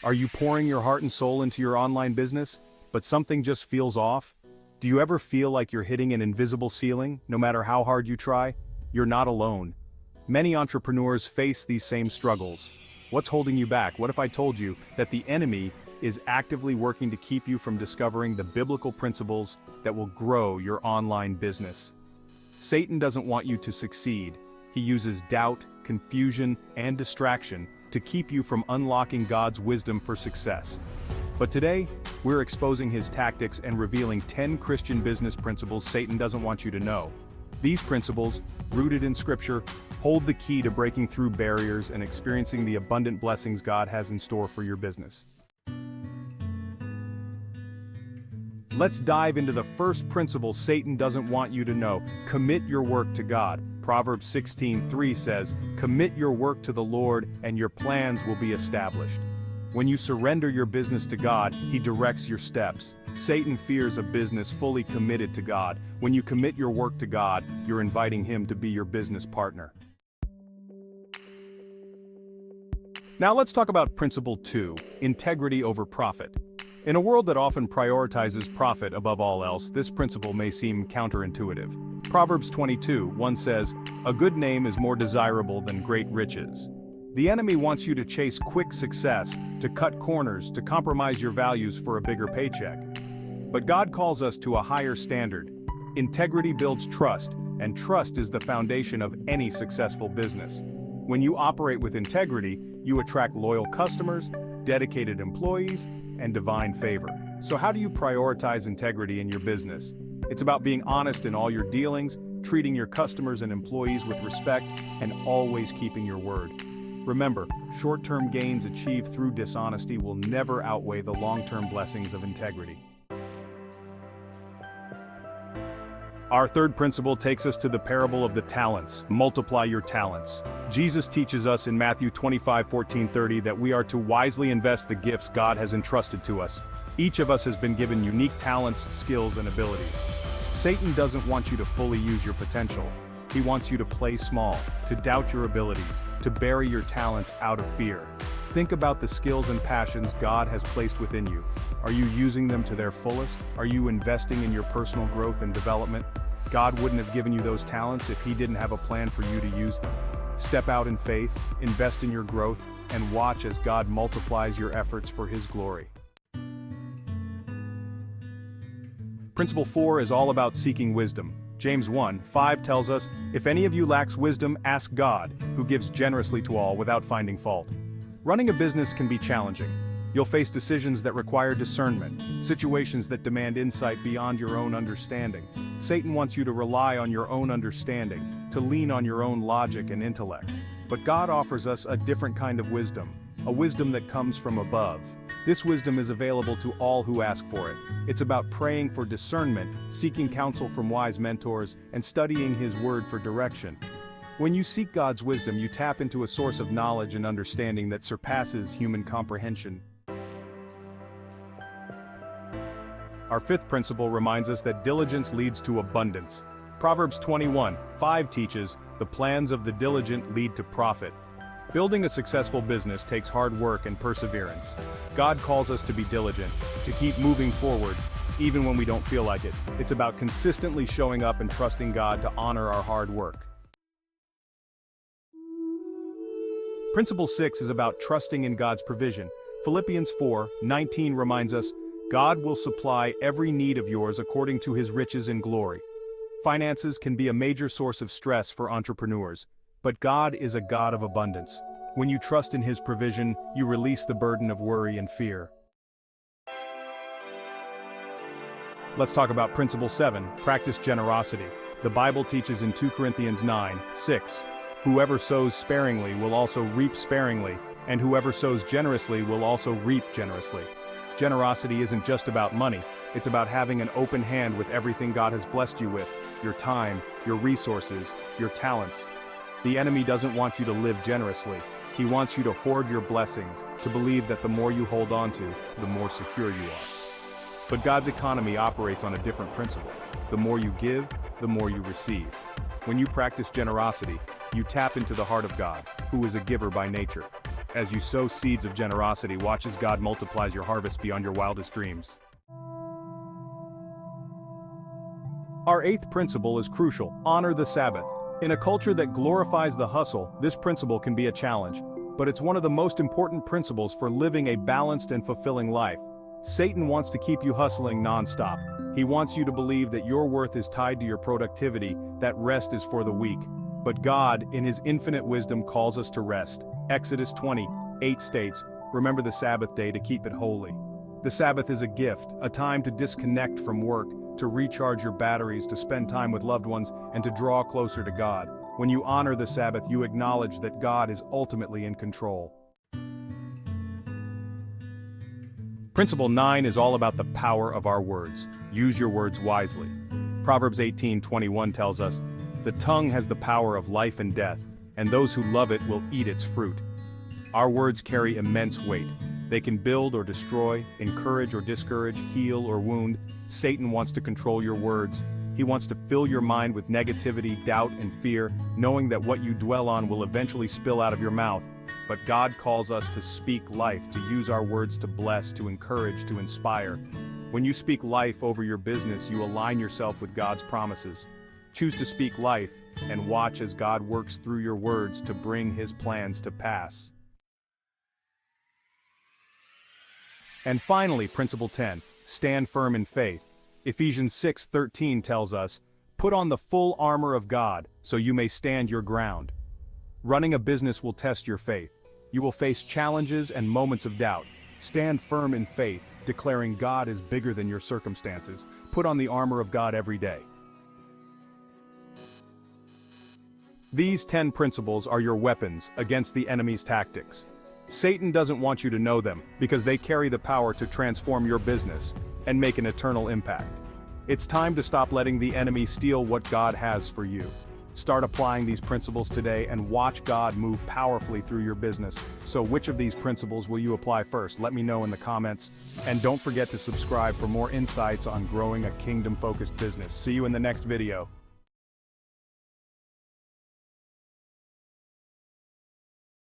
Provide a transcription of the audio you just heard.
Are you pouring your heart and soul into your online business, but something just feels off? Do you ever feel like you're hitting an invisible ceiling, no matter how hard you try? You're not alone. Many entrepreneurs face these same struggles. What's holding you back? What if I told you that the enemy is actively working to keep you from discovering the biblical principles that will grow your online business? Satan doesn't want you to succeed. He uses doubt, confusion, and distraction to keep you from unlocking God's wisdom for success. But today, we're exposing his tactics and revealing 10 Christian business principles Satan doesn't want you to know. These principles, rooted in Scripture, hold the key to breaking through barriers and experiencing the abundant blessings God has in store for your business. Let's dive into the first principle Satan doesn't want you to know. Commit your work to God. Proverbs 16:3 says, "Commit your work to the Lord, and your plans will be established." When you surrender your business to God, He directs your steps. Satan fears a business fully committed to God. When you commit your work to God, you're inviting Him to be your business partner. Now let's talk about Principle 2, integrity over profit. In a world that often prioritizes profit above all else, this principle may seem counterintuitive. Proverbs 22:1 says, "A good name is more desirable than great riches." The enemy wants you to chase quick success, to cut corners, to compromise your values for a bigger paycheck. But God calls us to a higher standard. Integrity builds trust, and trust is the foundation of any successful business. When you operate with integrity, you attract loyal customers, dedicated employees, and divine favor. So how do you prioritize integrity in your business? It's about being honest in all your dealings, treating your customers and employees with respect, and always keeping your word. Remember, short-term gains achieved through dishonesty will never outweigh the long-term blessings of integrity. Our third principle takes us to the parable of the talents. Multiply your talents. Jesus teaches us in Matthew 25:14-30 that we are to wisely invest the gifts God has entrusted to us. Each of us has been given unique talents, skills, and abilities. Satan doesn't want you to fully use your potential. He wants you to play small, to doubt your abilities, to bury your talents out of fear. Think about the skills and passions God has placed within you. Are you using them to their fullest? Are you investing in your personal growth and development? God wouldn't have given you those talents if He didn't have a plan for you to use them. Step out in faith, invest in your growth, and watch as God multiplies your efforts for His glory. Principle 4 is all about seeking wisdom. James 1:5 tells us, "If any of you lacks wisdom, ask God, who gives generously to all without finding fault." Running a business can be challenging. You'll face decisions that require discernment, situations that demand insight beyond your own understanding. Satan wants you to rely on your own understanding, to lean on your own logic and intellect. But God offers us a different kind of wisdom, a wisdom that comes from above. This wisdom is available to all who ask for it. It's about praying for discernment, seeking counsel from wise mentors, and studying His Word for direction. When you seek God's wisdom, you tap into a source of knowledge and understanding that surpasses human comprehension. Our fifth principle reminds us that diligence leads to abundance. Proverbs 21:5 teaches, "The plans of the diligent lead to profit." Building a successful business takes hard work and perseverance. God calls us to be diligent, to keep moving forward, even when we don't feel like it. It's about consistently showing up and trusting God to honor our hard work. Principle 6 is about trusting in God's provision. Philippians 4:19 reminds us, "God will supply every need of yours according to His riches in glory." Finances can be a major source of stress for entrepreneurs, but God is a God of abundance. When you trust in His provision, you release the burden of worry and fear. Let's talk about Principle 7, practice generosity. The Bible teaches in 2 Corinthians 9:6, "Whoever sows sparingly will also reap sparingly, and whoever sows generously will also reap generously." Generosity isn't just about money, it's about having an open hand with everything God has blessed you with, your time, your resources, your talents. The enemy doesn't want you to live generously. He wants you to hoard your blessings, to believe that the more you hold on to, the more secure you are. But God's economy operates on a different principle. The more you give, the more you receive. When you practice generosity, you tap into the heart of God, who is a giver by nature. As you sow seeds of generosity, watch as God multiplies your harvest beyond your wildest dreams. Our eighth principle is crucial: honor the Sabbath. In a culture that glorifies the hustle, this principle can be a challenge, but it's one of the most important principles for living a balanced and fulfilling life. Satan wants to keep you hustling non-stop. He wants you to believe that your worth is tied to your productivity, that rest is for the weak. But God, in His infinite wisdom, calls us to rest. Exodus 20:8 states, "Remember the Sabbath day to keep it holy." The Sabbath is a gift, a time to disconnect from work, to recharge your batteries, to spend time with loved ones, and to draw closer to God. When you honor the Sabbath, you acknowledge that God is ultimately in control. Principle 9 is all about the power of our words. Use your words wisely. Proverbs 18:21 tells us, "The tongue has the power of life and death, and those who love it will eat its fruit." Our words carry immense weight. They can build or destroy, encourage or discourage, heal or wound. Satan wants to control your words. He wants to fill your mind with negativity, doubt, and fear, knowing that what you dwell on will eventually spill out of your mouth. But God calls us to speak life, to use our words to bless, to encourage, to inspire. When you speak life over your business, you align yourself with God's promises. Choose to speak life, and watch as God works through your words to bring His plans to pass. And finally, Principle 10, stand firm in faith. Ephesians 6:13 tells us, "Put on the full armor of God, so you may stand your ground." Running a business will test your faith. You will face challenges and moments of doubt. Stand firm in faith, declaring God is bigger than your circumstances. Put on the armor of God every day. These 10 principles are your weapons against the enemy's tactics. Satan doesn't want you to know them, because they carry the power to transform your business and make an eternal impact. It's time to stop letting the enemy steal what God has for you. Start applying these principles today and watch God move powerfully through your business. So which of these principles will you apply first? Let me know in the comments. And don't forget to subscribe for more insights on growing a kingdom-focused business. See you in the next video.